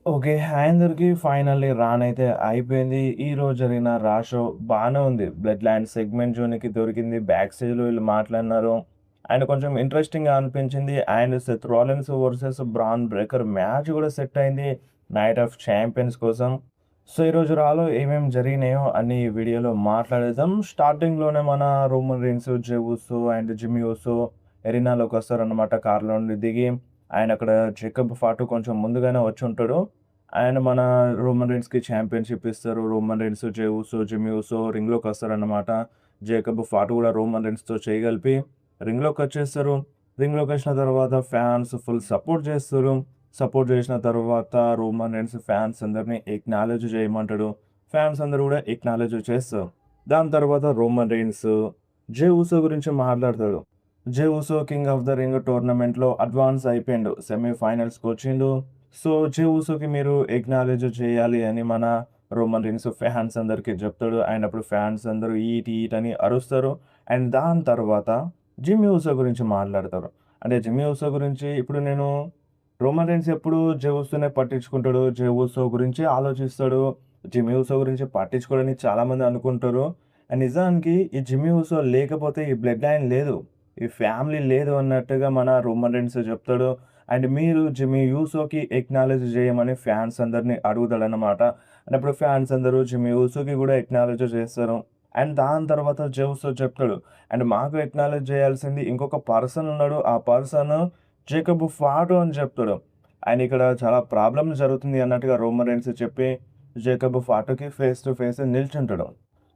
Okay. Hi అందరికి. Finally రాన్ అయితే అయిపోయింది. ఈరోజు జరిగిన రా షో బానే ఉంది. బ్లడ్ లైన్ సెగ్మెంట్ జోన్‌కి దొరికింది. బ్యాక్ స్టేజ్‌లో వీళ్ళు మాట్లాడినారు. అండ్ కొంచెం ఇంట్రెస్టింగ్‌గా అనిపించింది. And Seth Rollins versus bran breaker match కూడా సెట్ అయింది. నైట్ ఆఫ్ ఛాంపియన్స్ కోసం. సో, ఈరోజు రాలో ఏమేమి జరిగినాయో అన్ని ఈ వీడియోలో మాట్లాడేద్దాం. స్టార్టింగ్‌లోనే మన Roman Reigns, Jey Uso and Jimmy Uso ఎరీనాలోకొస్తారనమాట కార్‌లో నుండి దిగి. ఆయన అక్కడ జేకబ్ ఫాటు కొంచెం ముందుగానే వచ్చుంటాడు. ఆయన మన రోమన్ రీన్స్‌కి ఛాంపియన్‌షిప్ ఇస్తారు. Roman Reigns, Jey ఉసో, Jimmy ఉసో రింగ్‌లోకొస్తారనమాట. Jacob Fatu కూడా రోమన్ రీన్స్‌తో చేయి కలిపి రింగ్‌లోకొచ్చేస్తారు. రింగ్‌లోకొచ్చిన తర్వాత ఫ్యాన్స్ ఫుల్ సపోర్ట్ చేస్తారు. సపోర్ట్ చేసిన తర్వాత రోమన్ రీన్స్ ఫ్యాన్స్ అందరిని ఎక్నాలెడ్జ్ చేయమంటాడు. ఫ్యాన్స్ అందరూ కూడా ఎక్నాలెడ్జ్ చేస్తారు. దాని తర్వాత రోమన్ రీన్స్ జే ఉసో గురించి మాట్లాడతాడు. జే ఉసో కింగ్ ఆఫ్ ద రింగ్ టోర్నమెంట్‌లో అడ్వాన్స్ అయిపోయిండు. సెమీఫైనల్స్‌కొచ్చిండు. సో, జే ఉసోకి మీరు ఎక్నాలెడ్జ్ చేయాలి అని మన రోమన్ రీన్స్ ఫ్యాన్స్ అందరికి చెప్తాడు. అండ్ అప్పుడు ఫ్యాన్స్ అందరూ ఈట్, ఈట్ అని అరుస్తారు. అండ్ దాని తర్వాత జిమ్మీ ఉసో గురించి మాట్లాడతారు. అంటే జిమ్మీ ఉసో గురించి ఇప్పుడు నేను రోమన్ రీన్స్ ఎప్పుడు జే ఉసోనే పట్టించుకుంటాడు. జే ఉసో గురించి ఆలోచిస్తాడు. జిమ్మీ ఉసో గురించి పట్టించుకోడని చాలామంది అనుకుంటారు. అండ్ నిజానికి ఈ జిమ్మీ ఉసో లేకపోతే ఈ బ్లడ్ లైన్ లేదు. ఈ ఫ్యామిలీ లేదు అన్నట్టుగా మన రోమన్ రీన్స్ చెప్తాడు. అండ్ మీరు జిమ్మీ యూసోకి ఎక్నాలెడ్జ్ చేయమని ఫ్యాన్స్ అందరిని అడుగుతాడనమాట. అండ్ అప్పుడు ఫ్యాన్స్ అందరూ జిమ్మీ యూసోకి కూడా ఎక్నాలెడ్జ్ చేస్తారు. అండ్ దాని తర్వాత జే ఉసో చెప్తాడు. అండ్ మాకు ఎక్నాలెడ్జ్ చేయాల్సింది ఇంకొక పర్సన్ ఉన్నాడు. ఆ పర్సన్ జేకబ్ ఫాటో అని చెప్తాడు. అండ్ ఇక్కడ చాలా ప్రాబ్లమ్ జరుగుతుంది అన్నట్టుగా రోమన్ రీన్స్ చెప్పి జేకబ్ ఫాటోకి ఫేస్ టు ఫేస్ నిల్చుంటాడు.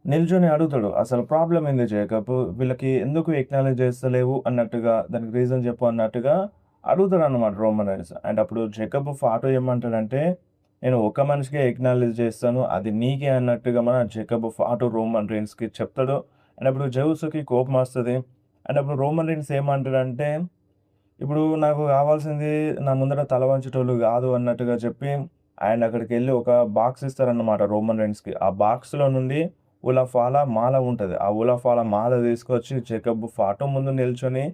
నిల్చొని అడుగుతాడు. "అసలు ప్రాబ్లమ్ ఏంది జేకబ్? వీళ్ళకి ఎందుకు ఎక్నాలెడ్జ్ చేస్తలేవు" అన్నట్టుగా, దానికి రీజన్ చెప్పు అన్నట్టుగా అడుగుతాడన్నమాట రోమన్ రైన్స్. అండ్ అప్పుడు జేకబ్ ఫాటో ఏమంటాడంటే, "నేను ఒక మనిషికే ఎక్నాలెడ్జ్ చేస్తాను. అది నీకే" అన్నట్టుగా మన జేకబ్ ఫాటో రోమన్ రైన్స్‌కి చెప్తాడు. అండ్ అప్పుడు జెউస్‌కి కోపమొస్తది. అండ్ అప్పుడు రోమన్ రైన్స్ ఏమంటాడంటే, "ఇప్పుడు నాకు కావాల్సింది నా ముందర తల వంచేటోళ్ళు కాదు" అన్నట్టుగా చెప్పి, ఆయన అక్కడికెళ్ళి ఒక బాక్స్ ఇస్తారన్నమాట రోమన్ రైన్స్‌కి. ఆ బాక్స్‌లో నుండి ఉలఫాల మాల ఉంటది. ఆ ఉలఫాల మాల తీసుకొచ్చి జేకబ్ ఫాటో ముందు నిల్చొని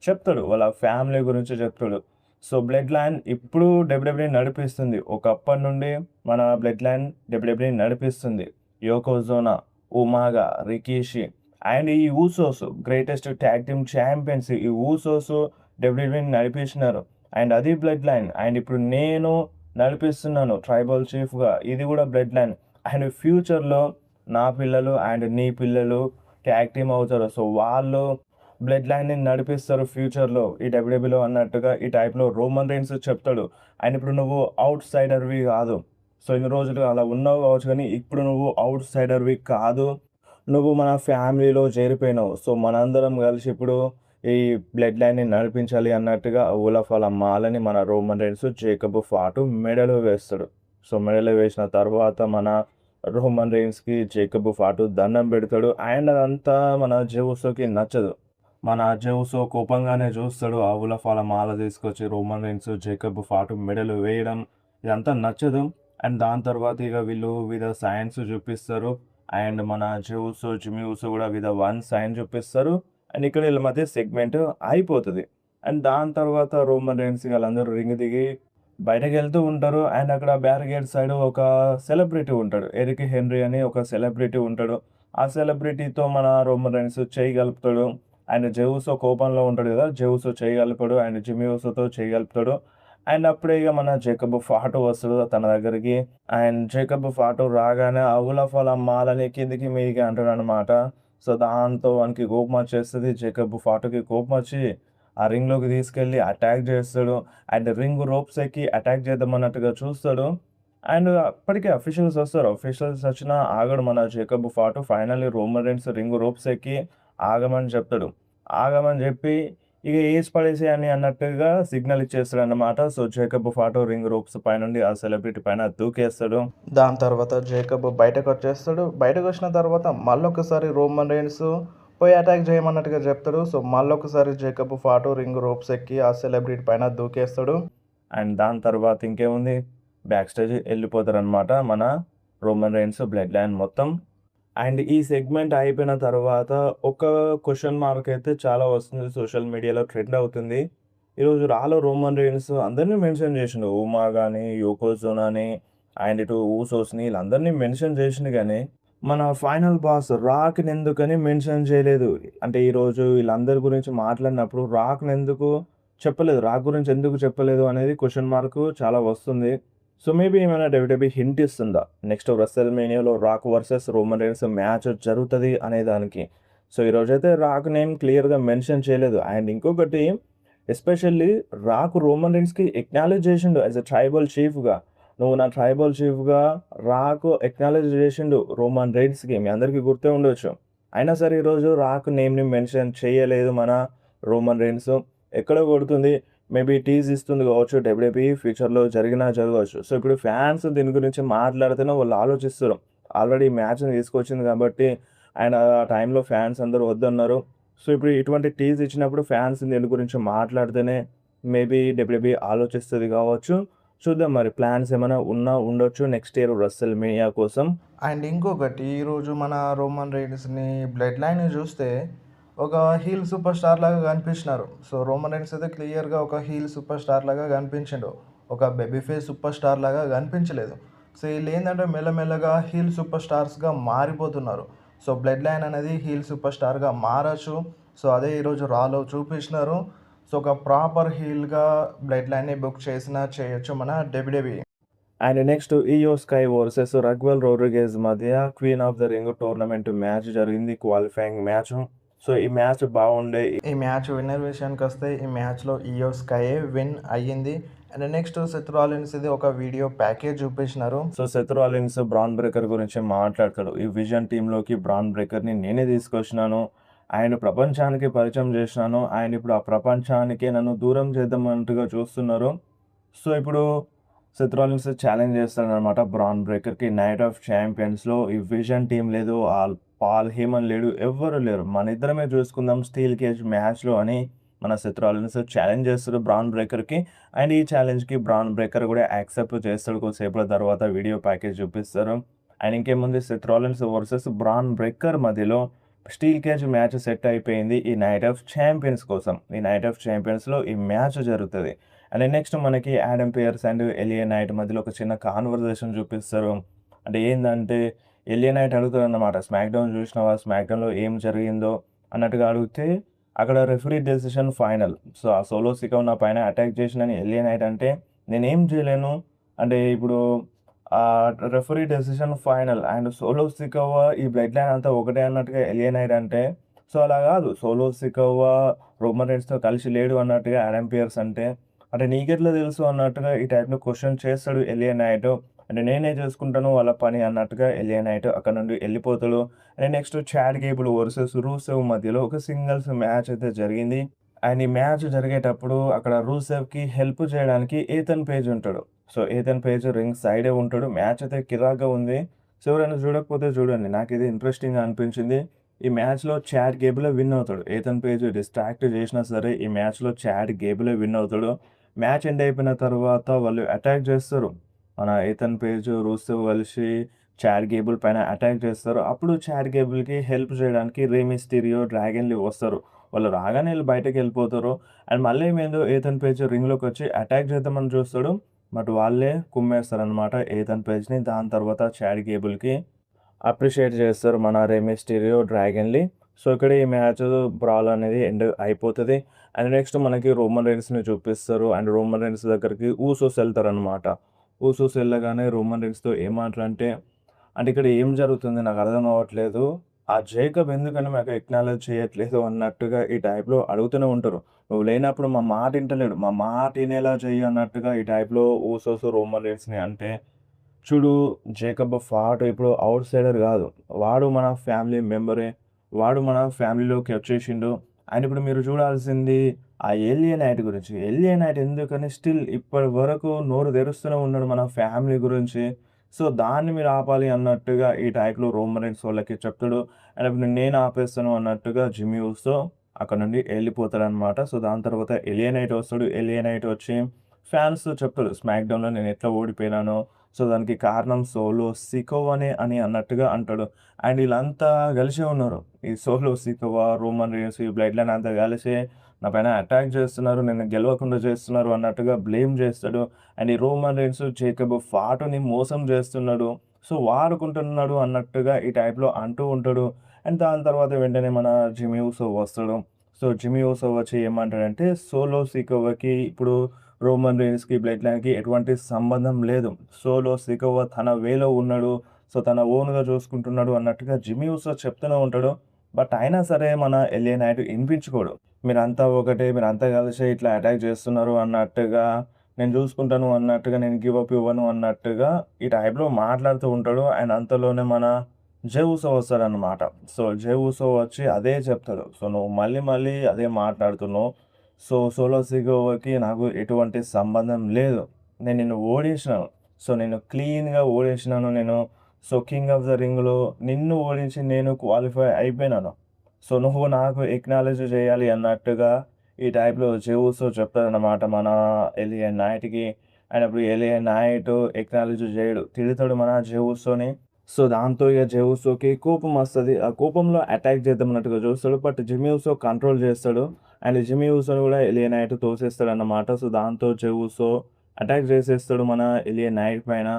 చెప్తాడు. వాళ్ళ ఫ్యామిలీ గురించి చెప్తాడు. సో, బ్లడ్ లైన్ ఇప్పుడు డబ్ల్యూడబ్ల్యూఈ నడిపిస్తుంది. ఒకప్పటి నుండి మన బ్లడ్ లైన్ డబ్ల్యూడబ్ల్యూఈ నడిపిస్తుంది. యోకోజోనా, ఉమాగా, రికీషి అండ్ ఈ Usos greatest tag team champions. ఈ ఊసోస్ డబ్ల్యూడబ్ల్యూఈని నడిపించినారు. అండ్ అది బ్లడ్ లైన్. అండ్ ఇప్పుడు నేను నడిపిస్తున్నాను ట్రైబల్ చీఫ్‌గా. ఇది కూడా బ్లడ్ లైన్. అండ్ ఫ్యూచర్‌లో నా పిల్లలు అండ్ నీ పిల్లలు టాగ్ టీమ్ అవుతారు. సో, వాళ్ళు బ్లడ్ లైన్‌ని నడిపిస్తారు ఫ్యూచర్‌లో ఈ డబ్ల్యూడబ్ల్యూలో అన్నట్టుగా ఈ టైప్‌లో రోమన్ రైన్స్ చెప్తాడు. అండ్ ఇప్పుడు నువ్వు ఔట్ సైడర్‌వి కాదు. సో, ఇన్ని రోజులు అలా ఉన్నావు కావచ్చు గానీ, ఇప్పుడు నువ్వు ఔట్ సైడర్‌వి కాదు. నువ్వు మన ఫ్యామిలీలో చేరిపోయినావు. సో, మనందరం కలిసి ఇప్పుడు ఈ బ్లడ్ లైన్‌ని నడిపించాలి అన్నట్టుగా ఓలాఫ్ వాళ్ళ మాలని మన రోమన్ రైన్స్ జేకబ్ ఫాటు మెడలో వేస్తాడు. సో, మెడలో వేసిన తర్వాత మన రోమన్ రైన్స్‌కి జేకబ్ ఫాటు దండం పెడతాడు. అండ్ అదంతా మన జెউసోకి నచ్చదు. మన జెউసో కోపంగానే చూస్తాడు. ఆ ఉలఫాల మాల తీసుకొచ్చి రోమన్ రీన్స్, జేకబ్ ఫాటు మెడలో వేయడం ఇదంతా నచ్చదు. అండ్ దాని తర్వాత ఇక వీళ్ళు వివిధ సైన్స్ చూపిస్తారు. అండ్ మన జెউసో, జిమ్మీ ఉసో కూడా వివిధ వన్ సైన్ చూపిస్తారు. అండ్ ఇక్కడ వీళ్ళ మధ్య సెగ్మెంట్ అయిపోతది. అండ్ దాని తర్వాత రోమన్ రీన్స్ వీళ్ళందరూ రింగ్ దిగి బయటకెళ్తూ ఉంటారు. అండ్ అక్కడ బ్యారికేడ్ సైడ్ ఒక సెలబ్రిటీ ఉంటాడు. ఎరిక్ హెన్రీ అని ఒక సెలబ్రిటీ ఉంటాడు. ఆ సెలబ్రిటీతో మన రోమన్ రీన్స్ చెయ్యి కలుపుతాడు. అండ్ జెউసో కోపంలో ఉంటాడు గదా! జెউసో చెయ్యి కలుపుతాడు. అండ్ జిమ్మీ ఉసోతో చెయ్యి కలుపుతాడు. అండ్ అప్పుడే ఇగ మన జేకబ్ ఫాటో వస్తాడు తన దగ్గరికి. అండ్ జేకబ్ ఫాటో రాగానే ఆ ఉలఫ్ వాళ్ళ మాలని కిందికి మీదికి అంటాడనమాట. సో, దాంతో వానికి కోపమొచ్చేస్తది. జేకబ్ ఫాటోకి కోపమొచ్చి ఆ రింగ్‌లోకి తీసుకెళ్ళి అటాక్ చేస్తాడు. అండ్ రింగ్ రోప్స్ ఎక్కి అటాక్ చేద్దామన్నట్టుగా చూస్తాడు. అండ్ అప్పటికే అఫీషియల్స్ వస్తారు. అఫీషియల్స్ వచ్చినా ఆగడు మన Jacob Fatu. Finally Roman Reigns ring ropes ఎక్కి ఆగమని చెప్తాడు. ఆగమని జెప్పి ఇగ ఏసి పడేసేయని అన్నట్టుగా సిగ్నల్ ఇచ్చేస్తాడన్నమాట. So, Jacob Fatu ring ropes పైనుండి ఆ సెలబ్రిటీ పైన దూకేస్తాడు. దాని తర్వాత జేకబ్ బయటకొచ్చేస్తాడు. బయటకొచ్చిన తర్వాత మళ్ళొకసారి రోమన్ రీన్స్ పోయి అటాక్ చేయమన్నట్టుగా చెప్తాడు. సో, మళ్ళొకసారి జేకబ్ ఫాటో రింగ్ రోప్స్ ఎక్కి ఆ సెలబ్రిటీ పైన దూకేస్తాడు. అండ్ దాని తర్వాత ఇంకేముంది బ్యాక్ స్టేజ్ ఎళ్ళిపోతారనమాట మన రోమన్ రీన్స్ బ్లడ్ లైన్ మొత్తం. అండ్ ఈ సెగ్మెంట్ అయిపోయిన తర్వాత ఒక క్వెషన్ మార్క్ అయితే చాలా వస్తుంది. సోషల్ మీడియాలో ట్రెండ్ అవుతుంది. ఈరోజు రాలో రోమన్ రీన్స్ అందరిని మెన్షన్ చేసిండు. ఉమా గాని, యోకోజోనా అని అండ్ ఇటు ఊసోస్‌ని ఈళ్ళందరిని మెన్షన్ చేసిండు గానీ, మన ఫైనల్ బాస్ రాక్‌నెందుకని మెన్షన్ చేయలేదు. అంటే ఈరోజు వీళ్ళందరి గురించి మాట్లాడినప్పుడు రాక్‌నెందుకు చెప్పలేదు. రాక్ గురించి ఎందుకు చెప్పలేదు అనేది క్వెషన్ మార్క్ చాలా వస్తుంది. సో, మేబీ ఏమైనా డబ్ల్యూడబ్ల్యూఈ హింట్ ఇస్తుందా? నెక్స్ట్ రెస్ల్‌మేనియాలో Rock versus Roman Reigns match జరుగుతది అనే దానికి. సో, ఈరోజైతే రాక్ నేమ్ క్లియర్‌గా మెన్షన్ చేయలేదు. అండ్ ఇంకొకటి ఎస్పెషల్లీ రాక్ రోమన్ రీన్స్‌కి ఎక్నాలెడ్జ్ చేసిండు యాస్ ఎ ట్రైబల్ చీఫ్‌గా. నువ్వు నా ట్రైబల్ చీఫ్‌గా రాక్ ఎక్నాలెడ్జ్ చేసిండు రోమన్ రీన్స్‌కి. మీ అందరికీ గుర్తే ఉండొచ్చు. అయినా సరే ఈరోజు రాక్ నేమ్‌ని మెన్షన్ చేయలేదు మన రోమన్ రీన్స్. ఎక్కడో కొడుతుంది. మేబీ టీజ్ ఇస్తుంది కావచ్చు డబ్ల్యూడబ్ల్యూఈ ఫ్యూచర్‌లో జరిగినా జరగవచ్చు. సో, ఇప్పుడు ఫ్యాన్స్ దీని గురించి మాట్లాడితేనే వాళ్ళు ఆలోచిస్తుర్రు. ఆల్రెడీ మ్యాచ్‌ని తీసుకొచ్చింది కాబట్టి అండ్ ఆ టైంలో ఫ్యాన్స్ అందరూ వద్దన్నారు. సో, ఇప్పుడు ఇటువంటి టీజ్ ఇచ్చినప్పుడు ఫ్యాన్స్ దీని గురించి మాట్లాడితేనే మేబీ డబ్ల్యూడబ్ల్యూఈ ఆలోచిస్తది కావచ్చు. చూద్దాం మరి ప్లాన్స్ ఏమైనా ఉండొచ్చు నెక్స్ట్ ఇయర్ రెస్ల్‌మేనియా కోసం. అండ్ ఇంకొకటి ఈరోజు మన రోమన్ రీన్స్‌ని బ్లడ్ లైన్‌ని చూస్తే ఒక హీల్ సూపర్ స్టార్ లాగా కనిపించినారు. సో, రోమన్ రీన్స్ అయితే క్లియర్‌గా ఒక హీల్ సూపర్ స్టార్ లాగా కనిపించిండు. ఒక బేబీ ఫేస్ సూపర్ స్టార్ లాగా కనిపించలేదు. సో, ఈళ్ళేందంటే మెల్లమెల్లగా హీల్ సూపర్ స్టార్స్‌గా మారిపోతున్నారు. సో, బ్లడ్ లైన్ అనేది హీల్ సూపర్ స్టార్‌గా మారొచ్చు. సో, అదే ఈరోజు రాలో చూపించినారు. సో, ఒక ప్రాపర్ హీల్‌గా బ్లడ్ లైన్‌ని బుక్ చేసినా చేయొచ్చు మన WWE. And next Iyo Sky versus Raquel Rodriguez మధ్య Queen of the ring tournament match జరిగింది. Qualifying match. సో, ఈ మ్యాచ్ బాగుండే. ఈ మ్యాచ్ విన్నర్ విషయానికొస్తే ఈ మ్యాచ్‌లో ఇయో స్కైయే విన్ అయ్యింది. అండ్ నెక్స్ట్ సెత్ రాలిన్స్‌ది ఒక video package చూపించినారు. So, Seth Rollins Bron Breakker గురించి మాట్లాడతాడు. ఈ విజన్ టీమ్‌లోకి బ్రాన్ బ్రేకర్‌ని నేనే తీసుకొచ్చినాను. ఆయన ప్రపంచానికి పరిచయం చేసినాను. ఆయన ఇప్పుడు ఆ ప్రపంచానికే నన్ను దూరం చేద్దామన్నట్టుగా చూస్తున్నారు. సో, ఇప్పుడు సెత్ రాలిన్స్ ఛాలెంజ్ చేస్తాడనమాట బ్రాన్ బ్రేకర్‌కి. నైట్ ఆఫ్ ఛాంపియన్స్‌లో ఈ విజన్ టీమ్ లేదు. పాల్ హేమన్ లేడు. ఎవ్వరు లేరు. మనిద్దరమే చూసుకుందాం స్టీల్ కేజ్ మ్యాచ్‌లో అని మన సెత్ రాలిన్స్ ఛాలెంజ్ చేస్తాడు బ్రాన్ బ్రేకర్‌కి. అండ్ ఈ ఛాలెంజ్‌కి బ్రాన్ బ్రేకర్ కూడా యాక్సెప్ట్ చేస్తాడు. కొద్దిసేపటి తర్వాత వీడియో ప్యాకేజ్ చూపిస్తారు. అండ్ ఇంకేముంది Seth Rollins versus bran breaker మధ్యలో స్టీల్ కేజ్ మ్యాచ్ సెట్ అయిపోయింది. ఈ నైట్ ఆఫ్ ఛాంపియన్స్ కోసం. ఈ నైట్ ఆఫ్ ఛాంపియన్స్‌లో ఈ మ్యాచ్ జరుగుతది. అండ్ నెక్స్ట్ మనకి యాడమ్ పియర్స్ అండ్ ఎలియా నైట్ మధ్యలో ఒక చిన్న కాన్వర్జేషన్ చూపిస్తారు. అంటే ఏందంటే ఎలియా నైట్ అడుగుతాడన్నమాట. స్మాక్ డౌన్ చూసినావా? స్మాక్ డౌన్‌లో ఏం జరిగిందో అన్నట్టుగా అడిగితే అక్కడ రెఫరీ డెసిషన్ ఫైనల్. సో, ఆ సోలో సికవ్ నా పైన అటాక్ చేసిండని ఎలియా నైట్ అంటే నేనేం చేయలేను. అంటే ఇప్పుడు referee decision final and Solo Sikoa ఈ బ్లడ్ లైన్ అంతా ఒకటే అన్నట్టుగా ఎలియా నైట్ అంటే సో, అలా కాదు. సోలో సికవ్వ రోమన్ రీన్స్‌తో కలిసి లేడు అన్నట్టుగా యాడమ్ పియర్స్ అంటే అంటే నీకెట్లా తెలుసు అన్నట్టుగా ఈ టైప్‌లో క్వెషన్ చేస్తాడు ఎలియా నైట్. అంటే నేనే చేసుకుంటాను వాళ్ళ పని అన్నట్టుగా ఎలియా నైట్ అక్కడ నుండి ఎళ్ళిపోతాడు. And next Chad Gable versus Rusev మధ్యలో ఒక సింగిల్స్ మ్యాచ్ అయితే జరిగింది. అండ్ ఈ మ్యాచ్ జరిగేటప్పుడు అక్కడ రూసెవ్‌కి హెల్ప్ చేయడానికి ఏథన్ పేజ్ ఉంటాడు. సో, ఏథన్ పేజ్ రింగ్ సైడే ఉంటాడు. మ్యాచ్ అయితే కిరాక్‌గా ఉంది. సో, ఎవరైనా చూడకపోతే చూడండి. నాకిది ఇంట్రెస్టింగ్‌గా అనిపించింది. ఈ మ్యాచ్‌లో చాడ్ గేబులే విన్ అవుతాడు. ఏథన్ పేజ్ డిస్ట్రాక్ట్ చేసినా సరే ఈ మ్యాచ్‌లో చాడ్ గేబులే విన్ అవుతాడు. మ్యాచ్ ఎండ్ అయిపోయిన తర్వాత వాళ్ళు అటాక్ చేస్తారు. మన ఏథన్ పేజ్, రూసెవ్ కలిసి చాడ్ గేబుల్ పైన అటాక్ చేస్తారు. అప్పుడు చాడ్ గేబుల్‌కి హెల్ప్ చేయడానికి రే మిస్టీరియో, డ్రాగన్ లీ వస్తారు. వాళ్ళు రాగానే ఈళ్ళు బయటకెళ్ళిపోతారు. అండ్ మళ్ళీ ఏమైందో ఏథన్ పేజ్ రింగ్‌లోకొచ్చి అటాక్ చేద్దామని చూస్తాడు. బట్ వాళ్ళే కుమ్మేస్తారనమాట ఏథన్ పేజ్‌ని. దాని తర్వాత చాడ్ గేబుల్‌కి అప్రిషియేట్ చేస్తారు మన రే మిస్టీరియో, డ్రాగన్ లీ. సో, ఇక్కడ ఈ మ్యాచ్ బ్రాల్ అనేది ఎండ్ అయిపోతది. అండ్ నెక్స్ట్ మనకి రోమన్ రీన్స్‌ని చూపిస్తారు. అండ్ రోమన్ రీన్స్ దగ్గరికి ఊసోస్ ఎళ్తారనమాట. ఊసోస్ ఎళ్ళగానే రోమన్ రీన్స్‌తో ఏం మాటలంటే, అంటే ఇక్కడ ఏం జరుగుతుంది నాకు అర్థం అవ్వట్లేదు. ఆ జేకబ్ ఎందుకని మాకు ఎక్నాలెడ్జ్ చేయట్లేదు అన్నట్టుగా ఈ టైప్‌లో అడుగుతూనే ఉంటారు. నువ్వు లేనప్పుడు మా మాట ఇంటలేడు. మా మాట ఇనేలా చెయ్యి అన్నట్టుగా ఈ టైప్‌లో ఊసోస్ రోమన్ రీన్స్‌ని అంటే చూడు జేకబ్ ఫాట్ ఇప్పుడు ఔట్ సైడర్ గాదు. వాడు మన ఫ్యామిలీ మెంబరే. వాడు మన ఫ్యామిలీలోకి వచ్చేసిండు. అండ్ ఇప్పుడు మీరు చూడాల్సింది ఆ ఏలియనైట్ గురించి. ఏలియనైట్ ఎందుకని స్టిల్ ఇప్పటి వరకు నోరు తెరుస్తూనే ఉన్నాడు మన ఫ్యామిలీ గురించి. సో, దాన్ని మీరు ఆపాలి అన్నట్టుగా ఈ టైప్‌లో రోమన్ రీన్స్ వాళ్ళకి చెప్తాడు. అండ్ ఇప్పుడు నేను ఆపేస్తాను అన్నట్టుగా జిమ్మీ ఊసో అక్కడ నుండి ఎళ్ళిపోతాడనమాట. సో, దాని తర్వాత ఏలియనైట్ వస్తాడు. ఏలియనైట్ వచ్చి ఫ్యాన్స్‌తో చెప్తాడు. స్మాక్ డౌన్‌లో నేను ఎట్లా ఓడిపోయినానో సో, దానికి కారణం సోలో సికోవనే అని అన్నట్టుగా అంటాడు. అండ్ ఈళ్ళంతా కలిసే ఉన్నారు. ఈ సోలో సికోవ, రోమన్ రీన్స్, ఈ బ్లడ్ లైన్ అంతా కలిసి నా పైన అటాక్ చేస్తున్నారు. నన్ను గెలవకుండా చేస్తున్నారు అన్నట్టుగా బ్లేమ్ చేస్తాడు. అండ్ ఈ రోమన్ రీన్స్ జేకబ్ ఫాటుని మోసం చేస్తున్నాడు. సో, వాడుకుంటున్నాడు అన్నట్టుగా ఈ టైప్‌లో అంటూ ఉంటాడు. అండ్ దాని తర్వాత వెంటనే మన జిమీ ఊసో వస్తాడు. సో, జిమీ ఊసో వచ్చి ఏమంటాడంటే సోలో సికోవాకి ఇప్పుడు రోమన్ రీన్స్‌కి, బ్లడ్ లైన్‌కి ఎటువంటి సంబంధం లేదు. సోలో సికోవా తన వేలో ఉన్నాడు. సో, తన ఓన్‌గా చూసుకుంటున్నాడు అన్నట్టుగా జిమీ ఊసో చెప్తూనే ఉంటాడు. బట్ అయినా సరే మన ఎలియా నైట్ ఇనిపించుకోడు. మీరంతా ఒకటే, మీరంతా కలిసి ఇట్లా అటాక్ చేస్తున్నారు అన్నట్టుగా, నేను చూసుకుంటాను అన్నట్టుగా, నేను గివ్ అప్ ఇవ్వను అన్నట్టుగా ఈ టైప్‌లో మాట్లాడుతూ ఉంటాడు. అండ్ అంతలోనే మన జే ఊసో వస్తాడనమాట. సో, జే ఊసో వచ్చి అదే చెప్తాడు. సో, నువ్వు మళ్ళీ మళ్ళీ అదే మాట్లాడుతున్నావు. సో, సోలో సికోవాకి నాకు ఎటువంటి సంబంధం లేదు. నేను నిన్ను ఓడించినాను. సో, నేను క్లీన్‌గా ఓడించినాను. సో, 'కింగ్ ఆఫ్ ద రింగ్‌లో' నిన్ను ఓడించి నేను క్వాలిఫై అయిపోయినాను. సో, నువ్వు నాకు ఎక్నాలెడ్జ్ చేయాలి అన్నట్టుగా ఈ టైప్‌లో జే ఊసో చెప్తాడనమాట మన ఎలియా నైట్‌కి. అండ్ అప్పుడు ఎలియా నైట్ ఎక్నాలెడ్జ్ చేయడు. తిడతాడు మన జే ఊసోని. సో, దాంతో ఇగ జే ఊసోకి కోపమొస్తది. ఆ కోపంలో అటాక్ చేద్దామన్నట్టుగా చూస్తాడు. బట్ జిమ్మీ ఊసో కంట్రోల్ చేస్తాడు. అండ్ జిమ్మీ ఊసోని కూడా ఎలియా నైట్ తోసేస్తాడన్నమాట. సో, దాంతో జే ఊసో అటాక్ చేసేస్తాడు మన ఎలియా నైట్ పైన.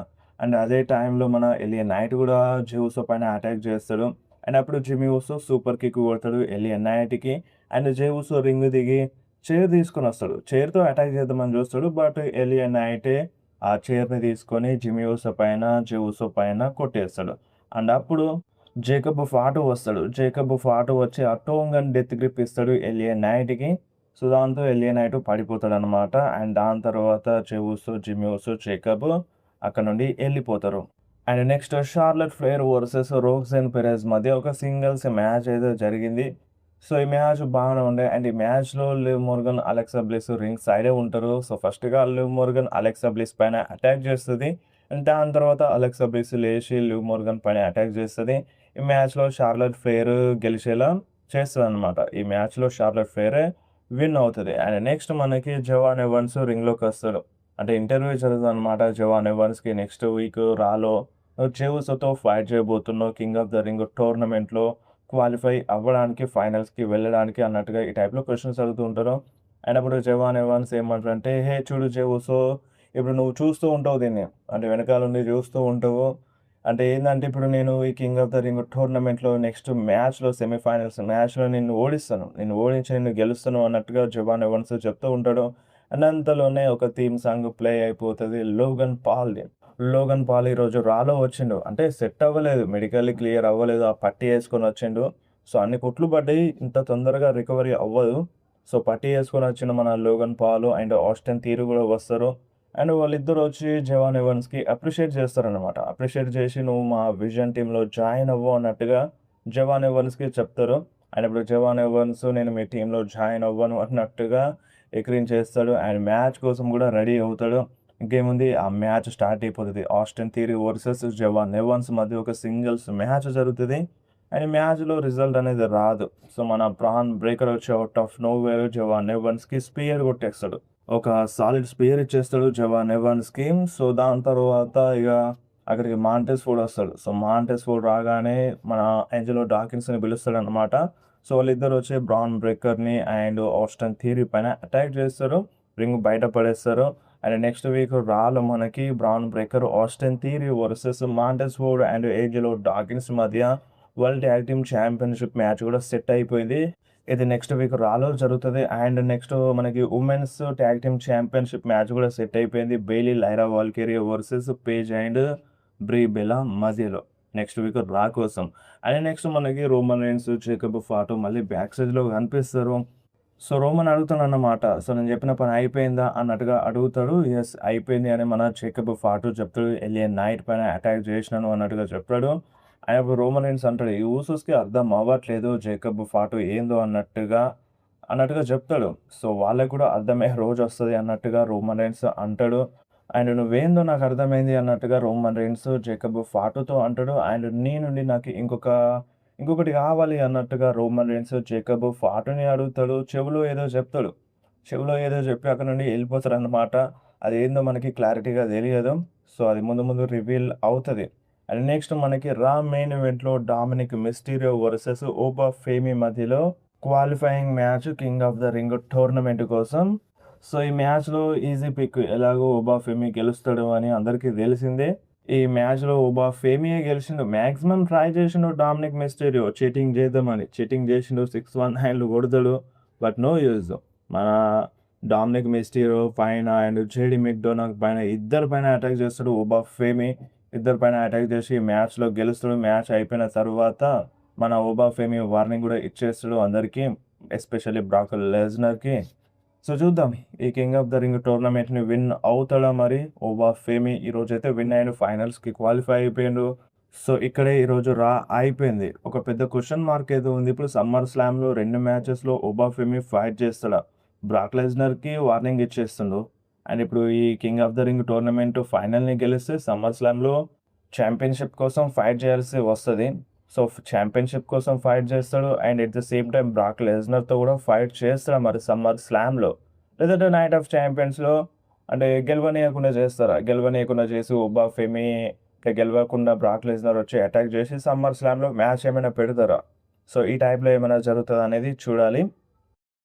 అండ్ అదే టైంలో మన ఎలియా నైట్ కూడా జే ఊసో పైన అటాక్ చేస్తాడు. అండ్ అప్పుడు జిమ్మీ ఊసో సూపర్ కిక్ కొడతాడు ఎలియా నైట్‌కి. అండ్ జే ఊసో రింగ్ దిగి చైర్ తీసుకొనొస్తాడు. చైర్‌తో అటాక్ చేద్దామని చూస్తాడు. బట్ ఎలియా నైటే ఆ చైర్‌ని తీసుకొని జిమ్మీ ఊసో పైన, జే ఊసో పైన కొట్టేస్తాడు. అండ్ అప్పుడు జేకబ్ ఫాటు వస్తాడు. జేకబ్ ఫాటు వచ్చి అటోంగన్ డెత్ గ్రిప్ ఇస్తాడు ఎలియా నైట్‌కి. సో, దాంతో ఎలియా నైట్ పడిపోతాడనమాట. అండ్ దాని తర్వాత జే ఊసో, జిమ్మీ ఊసో, జేకబ్ అక్కడి నుండి ఎళ్ళిపోతారు. And next Charlotte Flair versus Roxanne Perez మధ్య ఒక సింగిల్స్ మ్యాచ్ అయితే జరిగింది. సో, ఈ మ్యాచ్ బాగానే ఉండే. అండ్ ఈ మ్యాచ్‌లో Liv Morgan, Alexa Bliss ring సైడే ఉంటారు. సో, ఫస్ట్‌గా లివ్ మోర్గన్ అలెక్సా బ్లిస్ పైన అటాక్ చేస్తది. అండ్ దాని తర్వాత అలెక్సా బ్లిస్ లేచి లివ్ మోర్గన్ పైన అటాక్ చేస్తది. ఈ మ్యాచ్‌లో షార్లట్ ఫ్లేర్ గెలిచేలా చేస్తదనమాట. ఈ మ్యాచ్‌లో షార్లట్ ఫ్లేరే విన్ అవుతది. అండ్ నెక్స్ట్ మనకి జవాన్ ఎవాన్స్ రింగ్‌లోకొస్తాడు. అంటే ఇంటర్వ్యూ జరుగుతదనమాట జవాన్ ఎవాన్స్‌కి నెక్స్ట్ వీక్ రాలో జే ఊసోతో ఫైట్ చేయబోతున్నావు 'కింగ్ ఆఫ్ ద రింగ్' టోర్నమెంట్‌లో క్వాలిఫై అవ్వడానికి, ఫైనల్స్‌కి వెళ్ళడానికి అన్నట్టుగా ఈ టైప్‌లో క్వెషన్స్ అడుగుతూ ఉంటారు. అండ్ అప్పుడు జవాన్ ఎవాన్స్ ఏమంటారంటే, "హే చూడు జే ఊసో, ఇప్పుడు నువ్వు చూస్తూ ఉంటావు దీన్ని. అంటే వెనకాలుండి చూస్తూ ఉంటావు. అంటే ఏందంటే ఇప్పుడు నేను ఈ 'కింగ్ ఆఫ్ ద రింగ్' టోర్నమెంట్‌లో నెక్స్ట్ మ్యాచ్‌లో సెమీఫైనల్స్ మ్యాచ్‌లో నిన్ను ఓడిస్తాను. నిన్ను ఓడించి నిన్ను గెలుస్తాను" అన్నట్టుగా జవాన్ ఎవాన్స్ చెప్తూ ఉంటాడు. అండ్ అంతలోనే ఒక థీమ్ సాంగ్ ప్లే అయిపోతది. లోగన్ పాల్‌ది. లోగన్ పాల్ ఈరోజు రాలో వచ్చిండు. అంటే సెట్ అవ్వలేదు. మెడికల్లీ క్లియర్ అవ్వలేదు. ఆ పట్టీ యేసుకొనొచ్చిండు. సో, అన్ని కుట్లు పడ్డాయి. ఇంత తొందరగా రికవరీ అవ్వదు. సో, పట్టీ యేసుకొనొచ్చిన మన Logan Paul and Austin Theory గూడా వస్తారు. అండ్ వాళ్ళిద్దరొచ్చి జవాన్ ఎవాన్స్‌కి అప్రిషియేట్ చేస్తారనమాట. అప్రిషియేట్ చేసి "నువ్వు మా విజన్ టీమ్‌లో జాయిన్ అవ్వు" అన్నట్టుగా జవాన్ ఎవాన్స్‌కి చెప్తారు. అండ్ ఇప్పుడు జవాన్ ఎవాన్స్ "నేను మీ టీమ్‌లో జాయిన్ అవ్వను" అన్నట్టుగా ఎక్కిరించేస్తాడు. అండ్ మ్యాచ్ కోసం గూడా రెడీ అవుతాడు. ఇంకేముంది ఆ మ్యాచ్ స్టార్ట్ అయిపోతది. ఆస్టిన్ థియరీ వర్సెస్ జవాన్ ఎవాన్స్ మధ్య ఒక సింగిల్స్ మ్యాచ్ జరుగుతది. అండ్ ఈ మ్యాచ్‌లో రిజల్ట్ అనేది రాదు. సో, మన బ్రాన్ బ్రేకర్ వచ్చి ఔట్ ఆఫ్ నోవేర్ జవాన్ ఎవాన్స్‌కి స్పియర్ కొట్టేస్తాడు. ఒక సాలిడ్ స్పియర్ ఇచ్చేస్తాడు జవాన్ ఎవాన్స్‌కి. సో, దాని తర్వాత ఇగ అక్కడికి మాంటెస్ ఫోర్డ్ వస్తాడు. సో, మాంటెస్ ఫోర్డ్ రాగానే మన ఏంజెలో డాకిన్స్‌ని పిలుస్తాడనమాట. సో, వాళ్ళిద్దరూ వచ్చి బ్రాన్ బ్రేకర్‌ని అండ్ ఆస్టిన్ థియరీ పైన అటాక్ చేస్తారు. రింగ్ బయట పడేస్తారు. అండ్ నెక్స్ట్ వీక్ రాలో మనకి Bron Breakker, Austin Theory versus Montez Ford and Angelo Dawkins మధ్య world tag team championship match కూడా సెట్ అయిపోయింది. ఇది నెక్స్ట్ వీక్ రాలో జరుగుతది. అండ్ నెక్స్ట్ మనకి women's tag team championship match కూడా సెట్ అయిపోయింది. Bailey, Lyra Valkyria versus Paige and Brie Bella మధ్యలో. నెక్స్ట్ వీక్ రా కోసం. అండ్ నెక్స్ట్ మనకి రోమన్ రైన్స్, జేకబ్ ఫాటు మళ్ళీ బ్యాక్ స్టేజ్‌లో కనిపిస్తారు. So, Roman అడుగుతాడన్నమాట. సో, నేను చెప్పిన పని అయిపోయిందా అన్నట్టుగా అడుగుతాడు. యెస్ అయిపోయింది అని మన జేకబ్ ఫాటు చెప్తాడు. ఎలియన్ నైట్ పైన అటాక్ చేసినాను అన్నట్టుగా చెప్తాడు. ఆయన అప్పుడు రోమన్ రీన్స్ అంటాడు. "ఈ ఊసోస్‌కి అర్థం అవ్వట్లేదు జేకబ్ ఫాటు ఏందో" అన్నట్టుగా చెప్తాడు. సో, వాళ్ళకి కూడా అర్థమయ్యే రోజొస్తది అన్నట్టుగా రోమన్ రీన్స్ అంటాడు. అండ్ "నువ్వేందో నాకు అర్థమైంది" అన్నట్టుగా రోమన్ రీన్స్ జేకబ్ ఫాటుతో అంటాడు. అండ్ నీ నుండి నాకు ఇంకొకటి కావాలి అన్నట్టుగా రోమన్ రీన్స్ జేకబ్ ఫాటుని అడుగుతాడు. చెవిలో ఏదో చెప్తాడు. చెవిలో ఏదో చెప్పి అక్కడి నుండి ఎళ్ళిపోతారన్నమాట. అదేందో మనకి క్లారిటీగా తెలియదు. సో, అది ముందు ముందు రివీల్ అవుతది. అండ్ నెక్స్ట్ మనకి రా మెయిన్ ఈవెంట్‌లో డామినిక్ మిస్టీరియో వర్సెస్ ఓబా ఫేమి మధ్యలో qualifying match king of the ring tournament కోసం. సో, ఈ మ్యాచ్‌లో ఈజీ పిక్ ఎలాగో ఒబాఫెమి గెలుస్తాడు అని అందరికీ తెలిసిందే. ఈ మ్యాచ్‌లో ఒబాఫెమియే గెలిచిండు. మాక్సిమం ట్రై చేసిండు డామినిక్ మిస్టీరియో చీటింగ్ చేద్దామని. చీటింగ్ చేసిండు. 619లు కొడతాడు. But no use. మన డామినిక్ మిస్టీరియో పైన అండ్ జేడీ మెక్‌డొనాల్డ్ పైన ఇద్దరి పైన అటాక్ చేస్తాడు ఒబాఫెమి. ఇద్దరి పైన అటాక్ చేసి మ్యాచ్‌లో గెలుస్తాడు. మ్యాచ్ అయిపోయిన తర్వాత మన ఒబాఫెమి వార్నింగ్ కూడా ఇచ్చేస్తాడు అందరికీ. ఎస్పెషల్లీ బ్రాక్ లెస్నర్‌కి. సో, చూద్దాం ఈ కింగ్ ఆఫ్ ద రింగ్ టోర్నమెంట్‌ని విన్ అవుతాడా మరి ఒబాఫెమి? ఈరోజైతే విన్ అయ్యిండు. ఫైనల్స్‌కి క్వాలిఫై అయిపోయిండు. సో, ఇక్కడే ఈరోజు అయిపోయింది. ఒక పెద్ద క్వెషన్ మార్క్ అయితే ఉంది. ఇప్పుడు సమ్మర్ స్లామ్‌లో 2 మ్యాచెస్‌లో ఒబాఫెమి ఫైట్ చేస్తాడా? బ్రాక్ లెస్నర్‌కి వార్నింగ్ ఇచ్చేస్తుండు. అండ్ ఇప్పుడు ఈ king of the ring tournament ఫైనల్‌ని గెలిస్తే సమ్మర్ స్లామ్‌లో ఛాంపియన్‌షిప్ కోసం ఫైట్ చేయాల్సి వస్తది. సో, ఛాంపియన్‌షిప్ కోసం ఫైట్ చేస్తాడు. And at the same time Brock లెస్నర్‌తో కూడా ఫైట్ చేస్తాడా మరి సమ్మర్ స్లామ్‌లో? లేదంటే నైట్ ఆఫ్ ఛాంపియన్స్‌లో అంటే గెలవనీయకుండా చేస్తారా? గెలవనీయకుండా చేసి ఒబాఫెమి గెలవకుండా బ్రాక్ లెస్నర్ వచ్చి అటాక్ చేసి సమ్మర్ స్లామ్‌లో మ్యాచ్ ఏమైనా పెడతారా? సో, ఈ టైప్‌లో ఏమైనా జరుగుతదా అనేది చూడాలి.